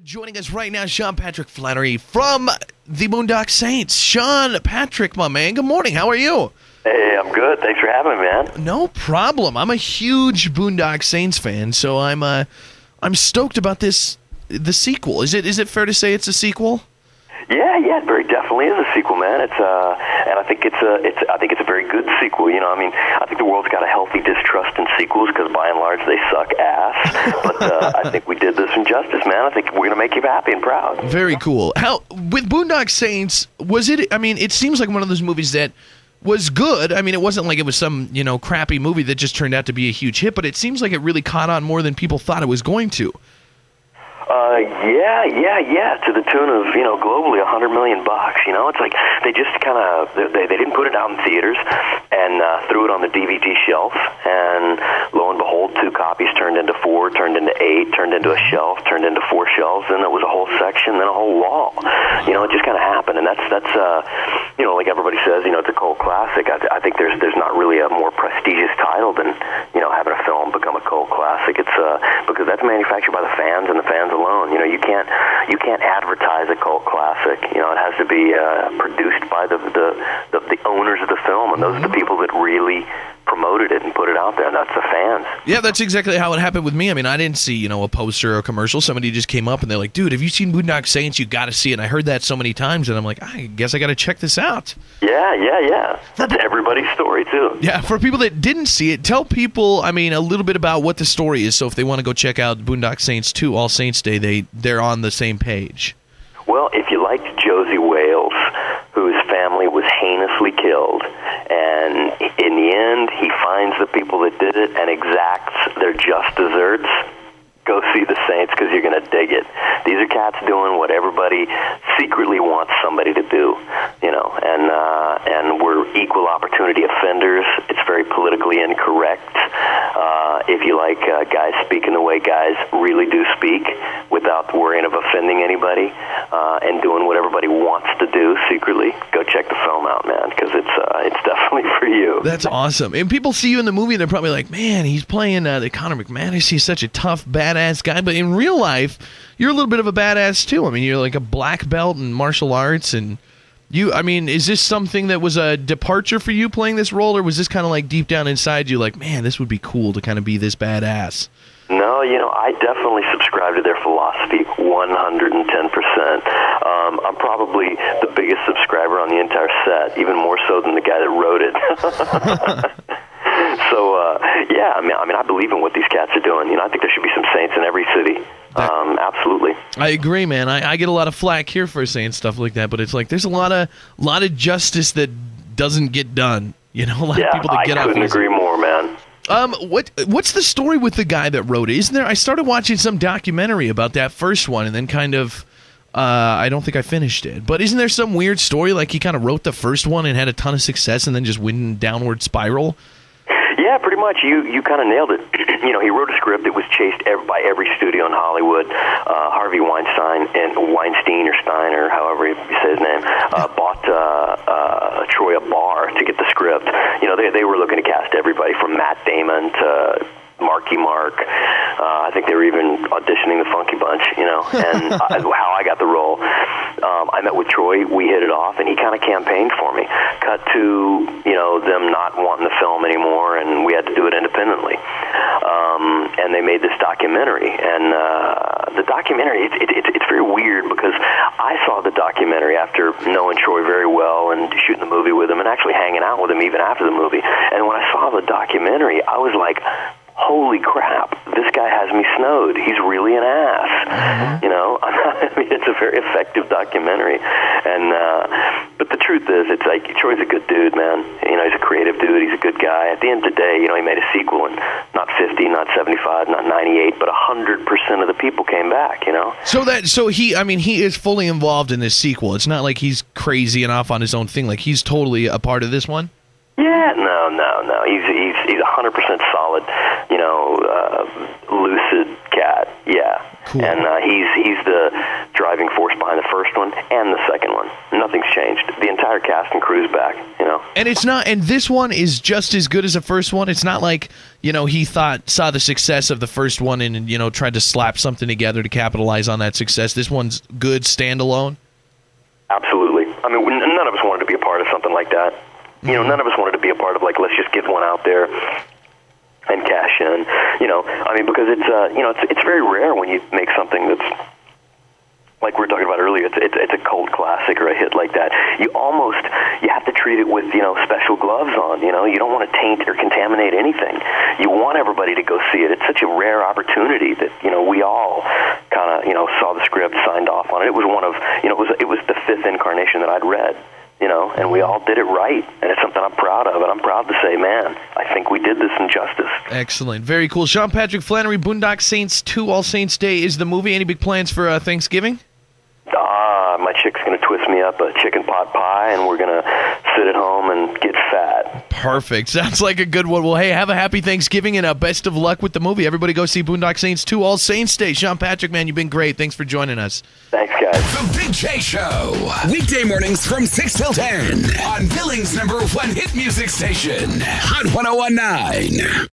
Joining us right now, Sean Patrick Flanery from the Boondock Saints. Sean Patrick, my man, good morning. How are you? Hey, I'm good. Thanks for having me, man. No problem. I'm a huge Boondock Saints fan, so I'm stoked about the sequel. Is it fair to say it's a sequel? Yeah, it very definitely is a sequel, man. And I think it's a very good sequel. You know, I mean, I think the world's got a healthy distrust in sequels because by and large they suck ass. But I think we did this in justice, man. I think we're gonna make you happy and proud. Very cool. How with Boondock Saints was it? I mean, it seems like one of those movies that was good. I mean, it wasn't like it was some crappy movie that just turned out to be a huge hit. But it seems like it really caught on more than people thought it was going to. Yeah. To the tune of globally $100 million. It's like they just kind of they didn't put it out in theaters and threw it on the DVD shelf, and lo and behold, 2 copies turned into 4, turned into 8, turned into a shelf, turned into 4 shelves, then there was a whole section, then a whole wall. It just kind of happened, and that's like everybody says, it's a cult classic. I think there's not really a more prestigious title than having a film become a cult classic. It's because that's manufactured by the fans and the fans alone. You can't advertise a cult classic. It has to be produced by the owners of the film, and those are the people that really promoted it and put it out there, and that's the fans. Yeah, that's exactly how it happened with me. I mean, I didn't see, a poster or a commercial. Somebody just came up and they're like, dude, have you seen Boondock Saints? You got to see it. And I heard that so many times, and I'm like, I guess I got to check this out. Yeah. That's everybody's story, too. Yeah, for people that didn't see it, tell people, a little bit about what the story is, so if they want to go check out Boondock Saints II, All Saints Day, they're on the same page. Well, if you liked Josie Wales, whose family was heinously killed, and in the end, he finds the people that did it and exacts their just desserts, go see the Saints because you're going to dig it. These are cats doing what everybody secretly wants somebody to do, and we're equal opportunity offenders. It's very politically incorrect. If you like guys speaking the way guys really do speak without worrying of offending anybody and doing what everybody wants to do secretly, go check the film out, man, because it's definitely for you. That's awesome. And people see you in the movie and they're probably like, man, he's playing the Conor McManus. He's such a tough, badass guy. But in real life, you're a little bit of a badass too. I mean, you're like a black belt in martial arts, and is this something that was a departure for you playing this role, or was this kind of like deep down inside you like, man, this would be cool to kind of be this badass? No, I definitely subscribe to their philosophy 110%. I'm probably the biggest subscriber on the entire set, even more so than the guy that wrote it. So, I believe in what these cats are doing. I think there should be some Saints in every city. Absolutely. I agree, man. I get a lot of flack here for saying stuff like that, but it's like there's a lot of justice that doesn't get done. A lot of people that get off. I couldn't agree more, man. What's the story with the guy that wrote it? Isn't there? I started watching some documentary about that first one, and then kind of, I don't think I finished it. But isn't there some weird story like he kind of wrote the first one and had a ton of success, and then just went in downward spiral? Yeah, pretty much. You kind of nailed it. He wrote a script that was chased by every studio in Hollywood. Harvey Weinstein or Stein, or however you say his name, bought Troy a bar to get the script. They were looking to cast everybody from Matt Damon to Marky Mark. I think they were even auditioning the Funky Bunch, and how I got the role. I met with Troy, we hit it off, and he kind of campaigned for me. Cut to, them not wanting the film anymore, and we had to do it independently. And they made this documentary, and the documentary, it's very weird because I saw the documentary after knowing Troy very well and shooting the movie with him and actually hanging out with him even after the movie. And when I saw the documentary, I was like, holy crap, this guy has me snowed. He's really an ass. It's a very effective documentary. But the truth is, it's like, Troy's a good dude, man. He's a creative dude. He's a good guy. At the end of the day, he made a sequel, and not 50, not 75, not 98, but 100% of the people came back, So he is fully involved in this sequel. It's not like he's crazy and off on his own thing. Like, he's totally a part of this one? Yeah, no. He's 100% solid, lucid cat. Yeah, cool. And he's the driving force behind the first one and the second one. Nothing's changed. The entire cast and crew's back, you know. And it's not, and this one is just as good as the first one. It's not like, you know, he saw the success of the first one and, you know, tried to slap something together to capitalize on that success. This one's good standalone. Absolutely. I mean, none of us wanted to be a part of something like that. You know, none of us wanted to be a part of, like, let's just get one out there and cash in. You know, I mean, because it's, you know, it's very rare when you make something that's, like we were talking about earlier, it's a cult classic or a hit like that. You have to treat it with, you know, special gloves on. You know, you don't want to taint or contaminate anything. You want everybody to go see it. It's such a rare opportunity that, you know, we all kind of, you know, saw the script, signed off on it. It was one of, you know, it was the fifth incarnation that I'd read. You know, and we all did it right, and it's something I'm proud of, and I'm proud to say, man, I think we did this in justice. Excellent. Very cool. Sean Patrick Flanery, Boondock Saints II, All Saints Day is the movie. Any big plans for Thanksgiving? My chick's going to twist me up a chicken pot pie, and we're going to sit at home and get fat. Perfect. Sounds like a good one. Well, hey, have a happy Thanksgiving, and best of luck with the movie. Everybody go see Boondock Saints II, All Saints Day. Sean Patrick, man, you've been great. Thanks for joining us. Thanks, guys. The Big J Show. Weekday mornings from 6 till 10 on Billings' #1 hit music station, Hot 101.9.